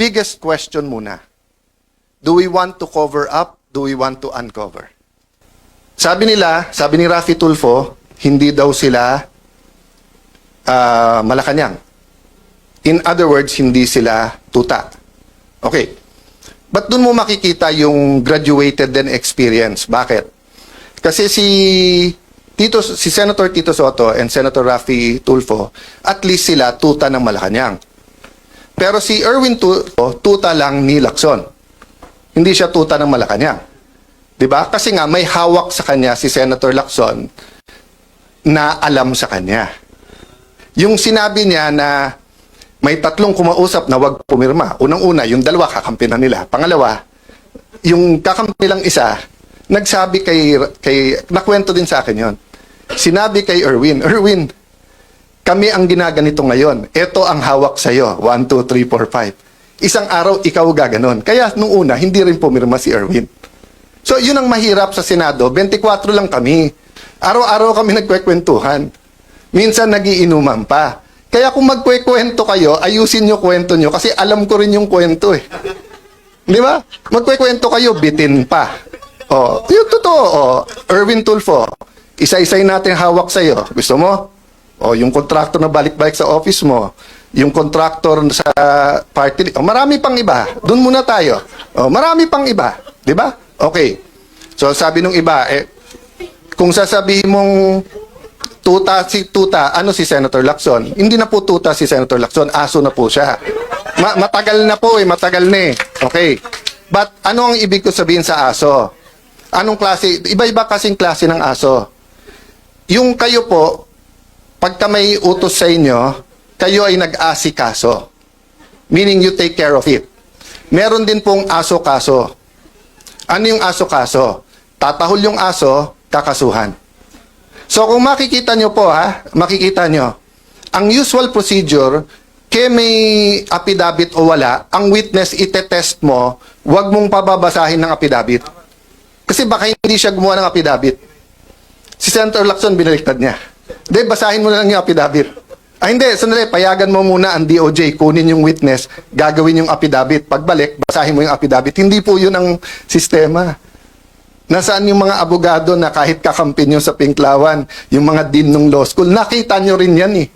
biggest question muna. Do we want to cover up? Do we want to uncover? Sabi nila, sabi ni Raffy Tulfo, hindi daw sila Malacanang. In other words, hindi sila tuta. Okay. But dun mo makikita yung graduated din experience. Bakit? Kasi si Senator Tito Soto and Senator Raffy Tulfo, at least sila tuta ng Malacanang. Pero si Erwin Tulfo, tuta lang ni Lacson. Hindi siya tuta ng Malacanang. 'Di ba? Kasi nga may hawak sa kanya si Senator Lacson na alam sa kanya. Yung sinabi niya na may tatlong kumausap na wag pumirma. Unang-una, yung dalawa kakampi na nila. Pangalawa, yung kakampi lang isa, nagsabi nakwento din sa akin yon. Sinabi kay Erwin, kami ang ginaganito ngayon. Ito ang hawak sa'yo. 1, 2, 3, 4, 5. Isang araw, ikaw gaganon. Kaya nung una, hindi rin pumirma si Erwin. So, yun ang mahirap sa Senado. 24 lang kami. Araw-araw kami nagkwekwentuhan. Minsan, nagiinuman pa. Kaya kung magkwekwento kayo, ayusin nyo kwento nyo. Kasi alam ko rin yung kwento eh. Di ba? Magkwekwento kayo, bitin pa. Oh, yung totoo. Oh, Erwin Tulfo, isa-isay natin hawak sa'yo. Gusto mo? O, yung contractor na balik-balik sa office mo, yung contractor sa party, marami pang iba. Doon muna tayo. O, marami pang iba. Di ba? Okay. So, sabi nung iba, kung sasabihin mong tuta, ano si Senator Lacson? Hindi na po tuta si Senator Lacson, aso na po siya. Matagal na po matagal na eh. Okay. But, ano ang ibig ko sabihin sa aso? Anong klase? Iba-iba kasing klase ng aso. Yung kayo po, pagka may utos sa inyo, kayo ay nag-asikaso. Meaning you take care of it. Meron din pong aso-kaso. Ano yung aso-kaso? Tatahol yung aso, kakasuhan. So kung makikita nyo po makikita nyo, ang usual procedure, kaya may affidavit o wala, ang witness itetest mo, huwag mong pababasahin ng affidavit. Kasi baka hindi siya gumawa ng affidavit. Si Senator Lacson, binaliktad niya. Hindi, basahin mo na lang yung affidavit. Hindi, sandali, payagan mo muna ang DOJ, kunin yung witness, gagawin yung affidavit. Pagbalik, basahin mo yung affidavit. Hindi po yun ang sistema. Nasaan yung mga abogado na kahit kakampi nyo sa Pinklawan, yung mga dean ng law school, nakita nyo rin yan eh.